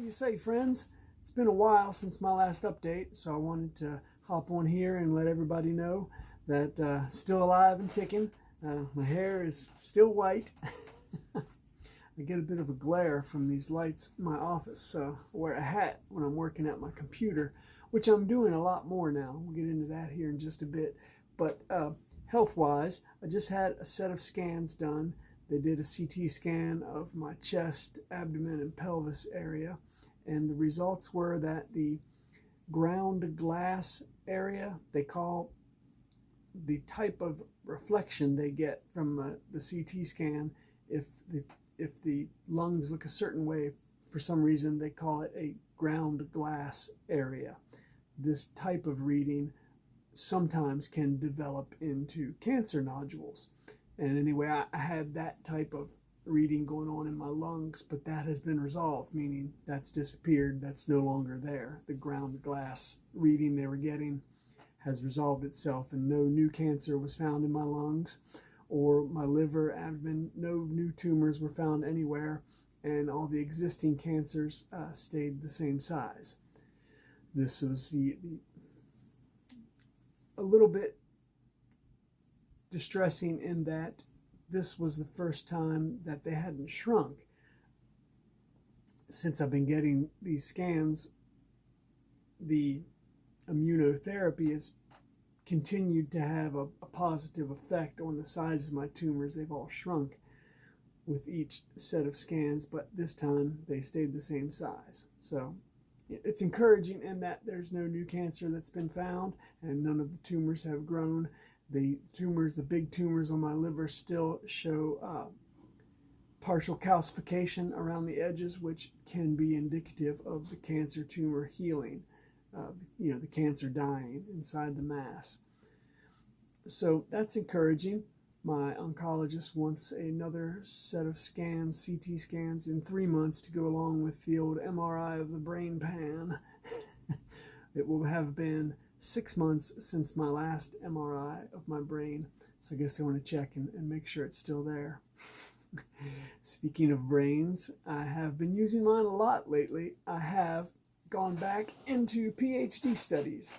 you say, friends? It's been a while since my last update, so I wanted to hop on here and let everybody know that still alive and ticking. My hair is still white. I get a bit of a glare from these lights in my office, so I wear a hat when I'm working at my computer, which I'm doing a lot more now. We'll get into that here in just a bit. But health-wise, I just had a set of scans done. They did a CT scan of my chest, abdomen, and pelvis area, and the results were that the ground glass area, they call the type of reflection they get from the CT scan, if the lungs look a certain way, for some reason they call it a ground glass area. This type of reading sometimes can develop into cancer nodules. And anyway, I had that type of reading going on in my lungs, but that has been resolved, meaning that's disappeared. That's no longer there. The ground glass reading they were getting has resolved itself, and no new cancer was found in my lungs or my liver, abdomen. No new tumors were found anywhere, and all the existing cancers stayed the same size. This was a little bit distressing in that this was the first time that they hadn't shrunk. Since I've been getting these scans, the immunotherapy has continued to have a positive effect on the size of my tumors. They've all shrunk with each set of scans, but this time they stayed the same size. So it's encouraging in that there's no new cancer that's been found, and none of the tumors have grown. The big tumors on my liver still show partial calcification around the edges, which can be indicative of the cancer tumor healing, the cancer dying inside the mass. So that's encouraging. My oncologist wants another set of scans, CT scans, in 3 months to go along with the old MRI of the brain pan. It will have been 6 months since my last MRI of my brain, so I guess they want to check and make sure it's still there. Speaking of brains, I have been using mine a lot lately. I have gone back into PhD studies.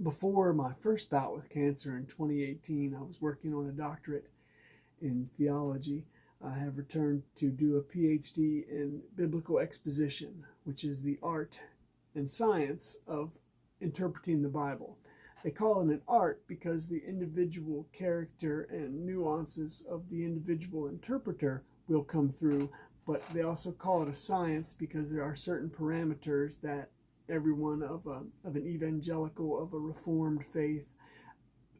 Before my first bout with cancer in 2018, I was working on a doctorate in theology. I have returned to do a PhD in biblical exposition, which is the art and science of interpreting the Bible. They call it an art because the individual character and nuances of the individual interpreter will come through, but they also call it a science because there are certain parameters that everyone of an evangelical, of a reformed faith,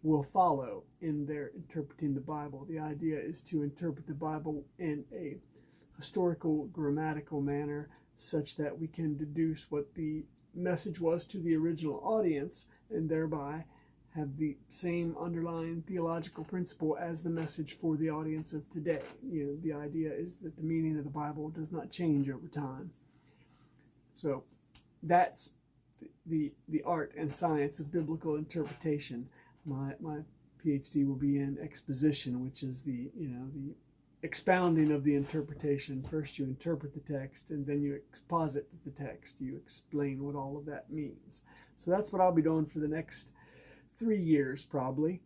will follow in their interpreting the Bible. The idea is to interpret the Bible in a historical, grammatical manner such that we can deduce what the message was to the original audience, and thereby have the same underlying theological principle as the message for the audience of today. The idea is that the meaning of the Bible does not change over time. So that's the art and science of biblical interpretation. My PhD will be in exposition, which is the expounding of the interpretation. First you interpret the text, and then you exposit the text. You explain what all of that means. So that's what I'll be doing for the next 3 years, probably.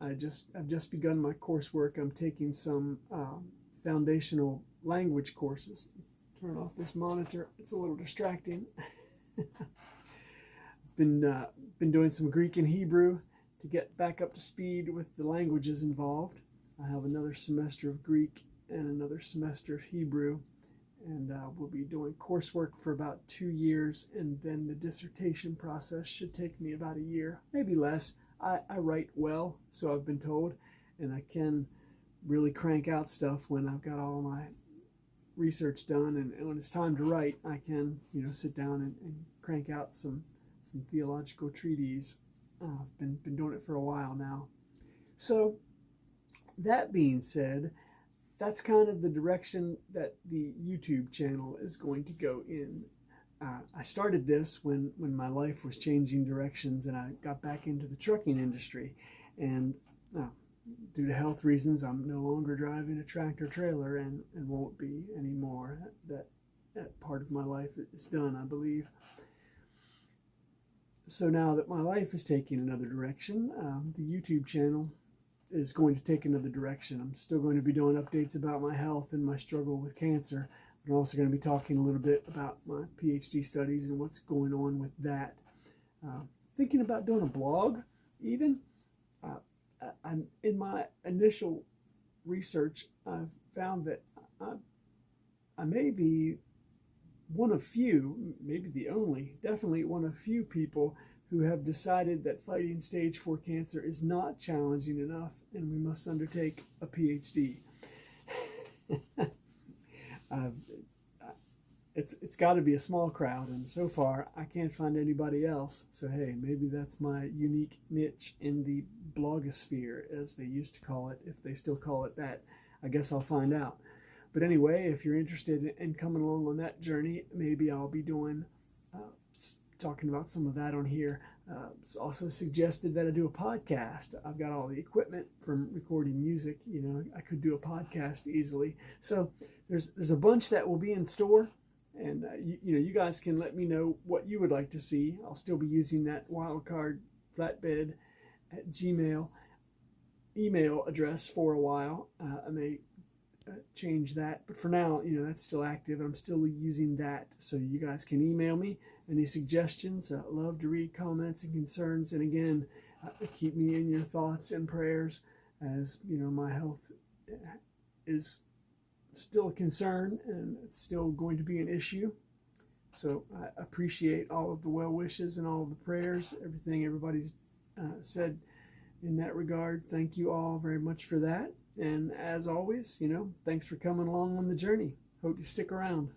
I've just begun my coursework. I'm taking some foundational language courses. Turn off this monitor. It's a little distracting. Been doing some Greek and Hebrew to get back up to speed with the languages involved. I have another semester of Greek and another semester of Hebrew, and we'll be doing coursework for about 2 years, and then the dissertation process should take me about a year, maybe less. I write well, so I've been told, and I can really crank out stuff when I've got all my research done, and when it's time to write, I can sit down and crank out some theological treatises. I've been doing it for a while now. So that being said, that's kind of the direction that the YouTube channel is going to go in. I started this when my life was changing directions and I got back into the trucking industry. And due to health reasons, I'm no longer driving a tractor trailer and won't be anymore. That part of my life is done, I believe. So now that my life is taking another direction, the YouTube channel is going to take another direction. I'm still going to be doing updates about my health and my struggle with cancer. But I'm also going to be talking a little bit about my PhD studies and what's going on with that. Thinking about doing a blog, even. I'm in my initial research, I've found that I may be one of few, maybe the only, definitely one of few people who have decided that fighting stage 4 cancer is not challenging enough and we must undertake a PhD. It's got to be a small crowd, and so far I can't find anybody else. So hey, maybe that's my unique niche in the blogosphere, as they used to call it, if they still call it that. I guess I'll find out. But anyway, if you're interested in coming along on that journey, maybe I'll be doing, talking about some of that on here. It's also suggested that I do a podcast. I've got all the equipment from recording music. You know, I could do a podcast easily. So there's a bunch that will be in store. And, you guys can let me know what you would like to see. I'll still be using that wildcard flatbed at Gmail email address for a while. I may change that, but for now, that's still active. I'm still using that, so you guys can email me any suggestions. I love to read comments and concerns, and again, keep me in your thoughts and prayers, as my health is still a concern and it's still going to be an issue. So I appreciate all of the well wishes and all of the prayers, everything everybody's said in that regard. Thank you all very much for that. And as always, thanks for coming along on the journey. Hope you stick around.